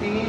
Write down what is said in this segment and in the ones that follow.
3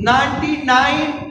99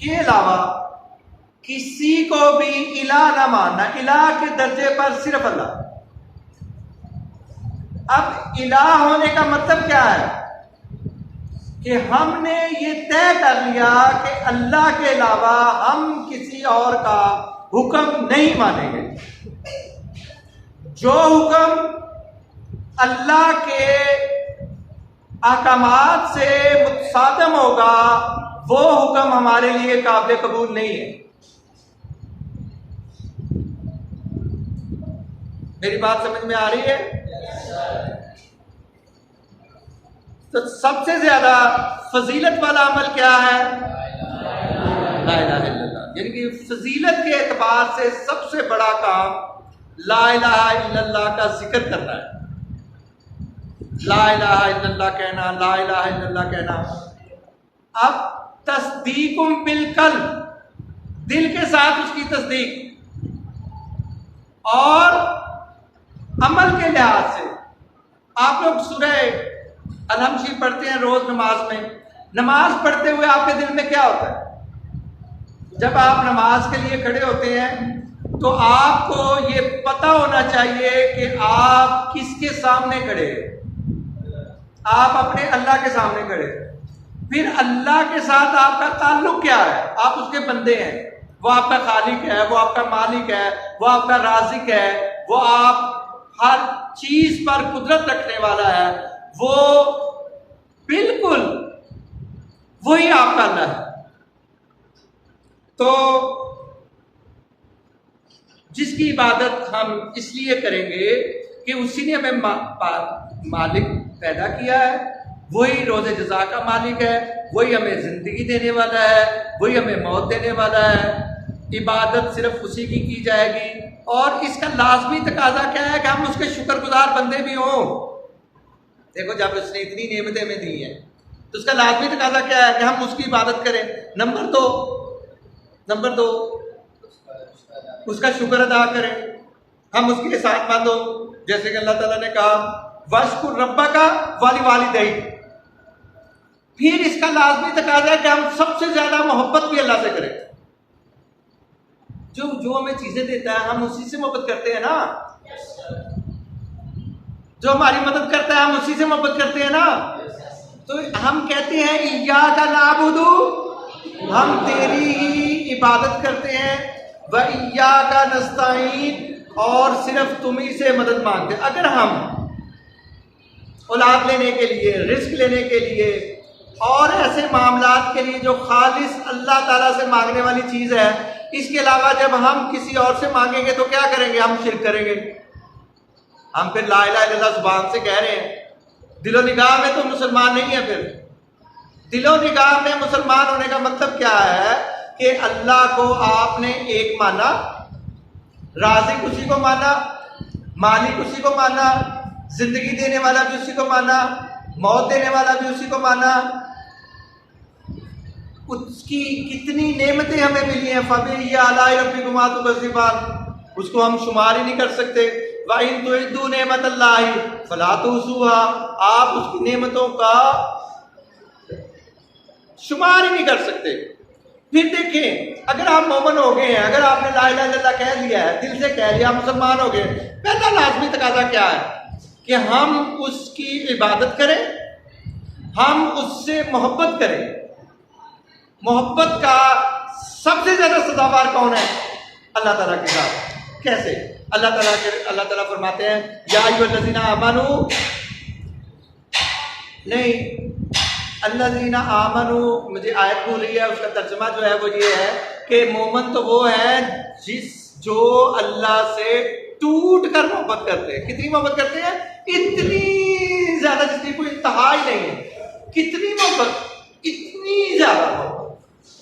کے علاوہ کسی کو بھی الہ نہ ماننا، الہ کے درجے پر صرف اللہ۔ اب الہ ہونے کا مطلب کیا ہے؟ کہ ہم نے یہ طے کر لیا کہ اللہ کے علاوہ ہم کسی اور کا حکم نہیں مانیں گے۔ جو حکم اللہ کے احکامات سے متصادم ہوگا وہ حکم ہمارے لیے قابل قبول نہیں ہے۔ میری بات سمجھ میں آ رہی ہے؟ تو سب سے زیادہ فضیلت والا عمل کیا ہے؟ لا الہ الا اللہ۔ یعنی کہ فضیلت کے اعتبار سے سب سے بڑا کام لا الہ الا اللہ کا ذکر کرنا ہے۔ لا الہ الا اللہ کہنا، لا الہ الا اللہ کہنا۔ اب تصدیق بالقلب، دل کے ساتھ اس کی تصدیق، اور عمل کے لحاظ سے آپ لوگ سورہ الحم شریف پڑھتے ہیں روز نماز میں۔ نماز پڑھتے ہوئے آپ کے دل میں کیا ہوتا ہے؟ جب آپ نماز کے لیے کھڑے ہوتے ہیں تو آپ کو یہ پتہ ہونا چاہیے کہ آپ کس کے سامنے کھڑے ہیں۔ آپ اپنے اللہ کے سامنے کھڑے ہیں۔ پھر اللہ کے ساتھ آپ کا تعلق کیا ہے؟ آپ اس کے بندے ہیں، وہ آپ کا خالق ہے، وہ آپ کا مالک ہے، وہ آپ کا رازق ہے، وہ آپ ہر چیز پر قدرت رکھنے والا ہے، وہ بالکل وہی آپ کا اللہ ہے۔ تو جس کی عبادت ہم اس لیے کریں گے کہ اسی نے ہمیں مالک پیدا کیا ہے، وہی روز جزا کا مالک ہے، وہی ہمیں زندگی دینے والا ہے، وہی ہمیں موت دینے والا ہے۔ عبادت صرف اسی کی جائے گی، اور اس کا لازمی تقاضا کیا ہے کہ ہم اس کے شکر گزار بندے بھی ہوں۔ دیکھو جب اس نے اتنی نعمتیں ہمیں دی ہیں تو اس کا لازمی تقاضا کیا ہے کہ ہم اس کی عبادت کریں۔ نمبر دو اس کا شکر ادا کریں، ہم اس کے ساتھ مند ہوں، جیسے کہ اللہ تعالیٰ نے کہا وَاشْكُرْ رَبَّكَ وَلِوَالِدَيْكَ۔ پھر اس کا لازمی تقاضا ہے کہ ہم سب سے زیادہ محبت بھی اللہ سے کریں۔ جو ہمیں چیزیں دیتا ہے ہم اسی سے محبت کرتے ہیں نا، جو ہماری مدد کرتا ہے ہم اسی سے محبت کرتے ہیں نا۔ تو ہم کہتے ہیں ایاک نعبد، ہم تیری ہی عبادت کرتے ہیں، وایاک نستعین، اور صرف تم ہی سے مدد مانگتے ہیں۔ اگر ہم اولاد لینے کے لیے، رزق لینے کے لیے، اور ایسے معاملات کے لیے جو خالص اللہ تعالیٰ سے مانگنے والی چیز ہے، اس کے علاوہ جب ہم کسی اور سے مانگیں گے تو کیا کریں گے؟ ہم شرک کریں گے۔ ہم پھر لا الہ الا اللہ زبان سے کہہ رہے ہیں، دل و نگاہ میں تو مسلمان نہیں ہے۔ پھر دل و نگاہ میں مسلمان ہونے کا مطلب کیا ہے؟ کہ اللہ کو آپ نے ایک مانا، رازق اسی کو مانا، مالک اسی کو مانا، زندگی دینے والا بھی اسی کو مانا، موت دینے والا بھی اسی کو مانا۔ اس کی کتنی نعمتیں ہمیں ملی ہیں، فَبِأَيِّ آلَاءِ رَبِّكُمَا تُكَذِّبَانِ، اس کو ہم شمار ہی نہیں کر سکتے۔ وَإِن تُعِدُّوا نِعْمَتَ اللَّهِ فَلَا تُحْصُوهَا، آپ اس کی نعمتوں کا شمار ہی نہیں کر سکتے۔ پھر دیکھیں، اگر آپ مومن ہو گئے ہیں، اگر آپ نے لا الہ الا اللہ کہہ لیا ہے، دل سے کہہ لیا، مسلمان ہو گئے، پہلا لازمی تقاضا کیا ہے؟ کہ ہم اس کی عبادت کریں، ہم اس سے محبت کریں۔ محبت کا سب سے زیادہ سزاوار کون ہے؟ اللہ تعالیٰ کے ساتھ۔ کیسے؟ اللہ تعالیٰ فرماتے ہیں یا ایھا الذین آمنوا، نہیں، الذین آمنوا، مجھے آیت بھول رہی ہے، اس کا ترجمہ جو ہے وہ یہ ہے کہ مومن تو وہ ہے جو اللہ سے ٹوٹ کر محبت کرتے ہیں۔ کتنی محبت کرتے ہیں؟ اتنی زیادہ جس کی کوئی انتہا ہی نہیں ہے۔ کتنی محبت؟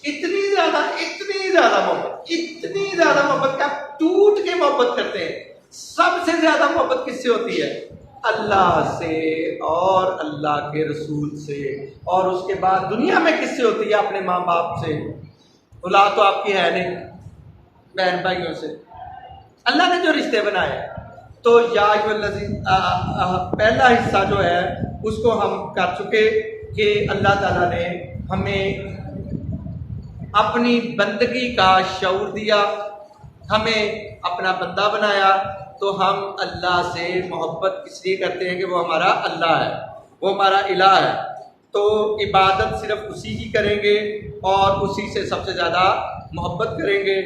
اتنی زیادہ محبت، اتنی زیادہ محبت کہ آپ ٹوٹ کے محبت کرتے ہیں۔ سب سے زیادہ محبت کس سے ہوتی ہے؟ اللہ سے اور اللہ کے رسول سے، اور اس کے بعد دنیا میں کس سے ہوتی ہے؟ اپنے ماں باپ سے۔ اولاد تو آپ کی ہے نہیں، بہن بھائیوں سے، اللہ نے جو رشتے بنائے۔ تو یا ایھا الذین، پہلا حصہ جو ہے اس کو ہم کر چکے کہ اللہ تعالیٰ نے ہمیں اپنی بندگی کا شعور دیا، ہمیں اپنا بندہ بنایا، تو ہم اللہ سے محبت اس لیے کرتے ہیں کہ وہ ہمارا اللہ ہے، وہ ہمارا الہ ہے، تو عبادت صرف اسی کی کریں گے اور اسی سے سب سے زیادہ محبت کریں گے۔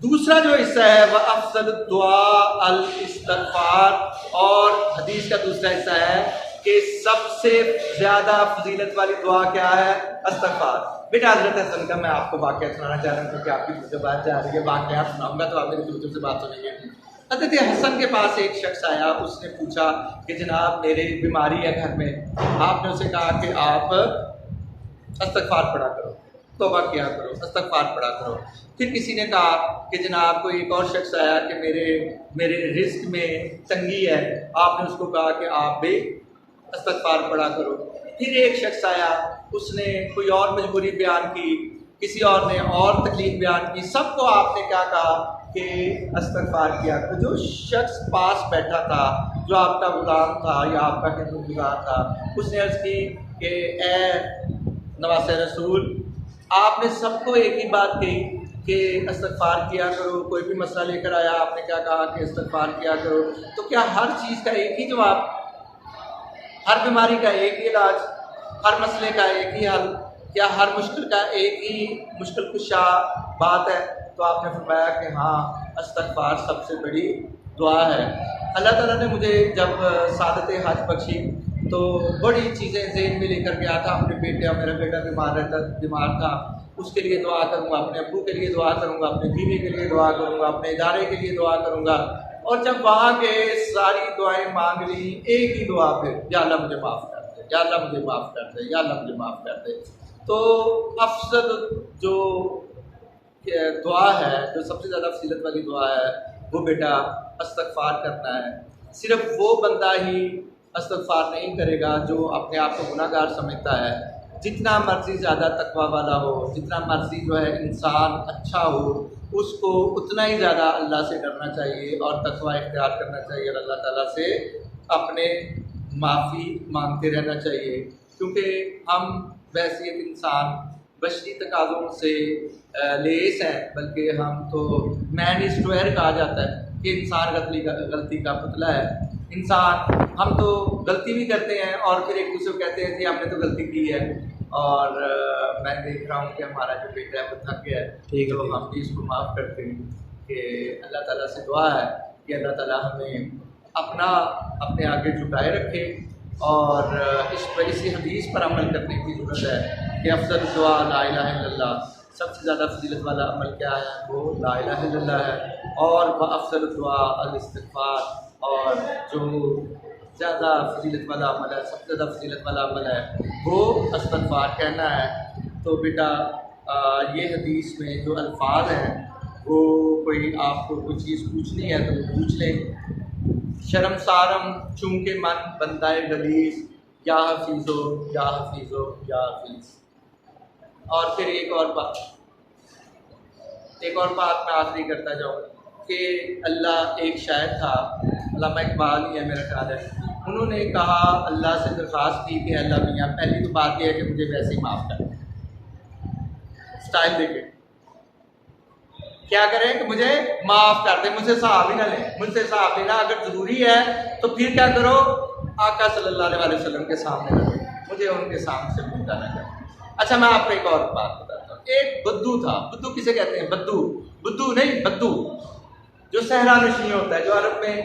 دوسرا جو حصہ ہے وہ افضل الدعاء الاستغفار، اور حدیث کا دوسرا حصہ ہے کہ سب سے زیادہ فضیلت والی دعا کیا ہے؟ استغفار۔ بیٹا حضرت حسن کا میں آپ کو واقعہ سنانا چاہ رہا ہوں کیونکہ آپ کی مجھ سے بات جا رہی ہے، واقعات سناؤں گا تو آپ میری دوسرے سے بات سنیں گے۔ حضرت حسن کے پاس ایک شخص آیا، اس نے پوچھا کہ جناب میرے بیماری ہے گھر میں، آپ نے اسے کہا کہ آپ استغفار پڑھا کرو، توبہ کیا کرو، استغفار پڑھا کرو۔ پھر کسی نے کہا کہ جناب کوئی ایک اور شخص آیا کہ میرے رزق میں تنگی ہے، آپ نے اس کو کہا کہ آپ بھی استغفار پڑھا کرو۔ پھر ایک شخص آیا، اس نے کوئی اور مجبوری بیان کی، کسی اور نے اور تکلیف بیان کی، سب کو آپ نے کیا کہا کہ استغفار کیا کرو۔ جو شخص پاس بیٹھا تھا، جو آپ کا غلام تھا یا آپ کا خدمتگار تھا، اس نے عرض کی کہ اے نواسہ رسول، آپ نے سب کو ایک ہی بات کہی کہ استغفار کیا کرو، کوئی بھی مسئلہ لے کر آیا آپ نے کیا کہا کہ استغفار کیا کرو، تو کیا ہر چیز کا ایک ہی جواب، ہر بیماری کا ایک ہی علاج، ہر مسئلے کا ایک ہی حل، کیا ہر مشکل کا ایک ہی مشکل کشا بات ہے؟ تو آپ نے فرمایا کہ ہاں، استغفار سب سے بڑی دعا ہے۔ اللہ تعالیٰ نے مجھے جب سعادت حج بخشی تو بڑی چیزیں ذہن میں لے کر گیا تھا، اپنے بیٹے، میرا بیٹا بیمار تھا، اس کے لیے دعا کروں گا، اپنے ابو کے لیے دعا کروں گا، اپنے بیوی کے لیے دعا کروں گا، اپنے ادارے کے لیے دعا کروں گا، اور جب وہاں کے ساری دعائیں مانگ لی، ایک ہی دعا پھر، یا اللہ مجھے معاف کر دے، یا اللہ مجھے معاف کر دے، یا اللہ مجھے معاف کر دے۔ تو افضل جو دعا ہے، جو سب سے زیادہ فضیلت والی دعا ہے، وہ بیٹا استغفار کرنا ہے۔ صرف وہ بندہ ہی استغفار نہیں کرے گا جو اپنے آپ کو گناہ گار سمجھتا ہے۔ جتنا مرضی زیادہ تقویٰ والا ہو، جتنا مرضی جو ہے انسان اچھا ہو، اس کو اتنا ہی زیادہ اللہ سے ڈرنا چاہیے اور تقویٰ اختیار کرنا چاہیے، اور اللہ تعالیٰ سے اپنے معافی مانگتے رہنا چاہیے، کیونکہ ہم ویسے ایک انسان بشری تقاضوں سے لیس ہیں، بلکہ ہم تو مین از اسکوائر کہا جاتا ہے کہ انسان غلطی کا پتلا ہے۔ انسان، ہم تو غلطی بھی کرتے ہیں اور پھر ایک دوسرے کو کہتے ہیں کہ ہم نے تو غلطی کی ہے، اور میں دیکھ رہا ہوں کہ ہمارا جو بیٹا ہے وہ تھک گیا ہے، تو ہم بھی اس کو معاف کرتے ہیں۔ کہ اللہ تعالیٰ سے دعا ہے کہ اللہ تعالیٰ ہمیں اپنے آگے جھکائے رکھے، اور اسی حدیث پر عمل کرنے کی ضرورت ہے کہ افضل دعا لا الہ الا اللہ، سب سے زیادہ فضیلت والا عمل کیا ہے؟ وہ لا الہ الا اللہ ہے، اور وہ افضل دعا الاستغفار، اور جو زیادہ فضیلت والا عمل ہے، سب سے زیادہ فضیلت والا عمل ہے وہ استغفار کہنا ہے۔ تو بیٹا یہ حدیث میں جو الفاظ ہیں وہ کوئی آپ کو کوئی چیز پوچھنی ہے تو پوچھ لیں۔ شرم سارم چونکہ من بندائے غلیظ، یا حفیظو یا حفیظو یا حفیظ۔ اور پھر ایک اور بات میں آخری کرتا جاؤں کہ ایک شاعر تھا، علامہ اقبال ہی ہے میرا خیال ہے، انہوں نے کہا، اللہ سے درخواست کی کہ اللہ میاں، پہلی تو بات یہ ہے کہ مجھے ویسے ہی معاف کر دیں، اسٹائل دے کے کیا کریں کہ مجھے معاف کر دیں، مجھ سے حساب ہی نہ لیں، مجھ سے حساب لینا اگر ضروری ہے تو پھر کیا کرو، آقا صلی اللہ علیہ وسلم کے سامنے رکھو، مجھے ان کے سامنے سے بھولتا نہ کریں۔ اچھا، میں آپ کو ایک اور بات بتاتا ہوں۔ ایک بدو تھا، بدو کسے کہتے ہیں؟ بدو نہیں، بدو جو صحرا نشین ہوتا ہے، جو عرب میں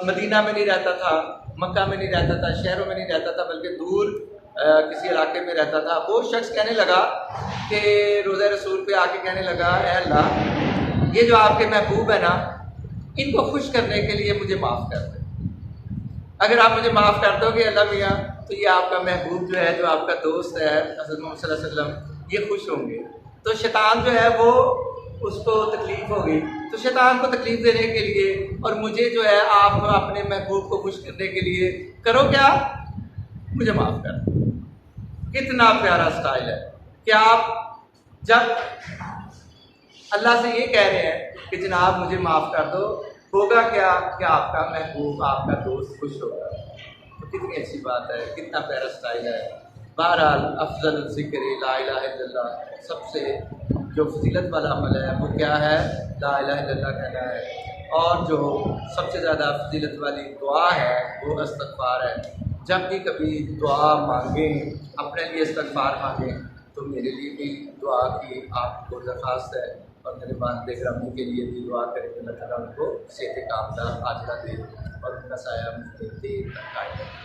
مدینہ میں نہیں رہتا تھا، مکہ میں نہیں رہتا تھا، شہروں میں نہیں رہتا تھا، بلکہ دور کسی علاقے میں رہتا تھا۔ وہ شخص کہنے لگا کہ روضہ رسول پہ آ کے کہنے لگا، اے اللہ، یہ جو آپ کے محبوب ہیں نا، ان کو خوش کرنے کے لیے مجھے معاف کر دیں، اگر آپ مجھے معاف کر دو گے اللہ میاں تو یہ آپ کا محبوب جو ہے، جو آپ کا دوست ہے حضرت محمد صلی اللہ علیہ وسلم، یہ خوش ہوں گے۔ تو شیطان جو ہے وہ اس کو تکلیف ہوگی، تو شیطان کو تکلیف دینے کے لیے اور مجھے جو ہے آپ اپنے محبوب کو خوش کرنے کے لیے کرو کیا، مجھے معاف کر دو۔ کتنا پیارا سٹائل ہے کہ آپ جب اللہ سے یہ کہہ رہے ہیں کہ جناب مجھے معاف کر دو، ہوگا کیا کہ آپ کا محبوب، آپ کا دوست خوش ہوگا۔ تو کتنی اچھی بات ہے، کتنا پیارا سٹائل ہے۔ بہرحال افضل ذکر لا الہ الا اللہ، سب سے جو فضیلت والا عمل ہے وہ کیا ہے؟ لا الہ الا اللہ کہنا ہے۔ اور جو سب سے زیادہ فضیلت والی دعا ہے وہ استغفار ہے۔ جب بھی کبھی دعا مانگیں، اپنے لیے استغفار مانگیں، تو میرے لیے بھی دعا کی آپ کو درخواست ہے، اور میرے والد گرامی کے لیے بھی دعا کریں کہ اللہ تعالیٰ ان کو صحت کاملہ عاجلہ دے اور ان کا سایہ مجھ پہ دیر تک قائم رکھے۔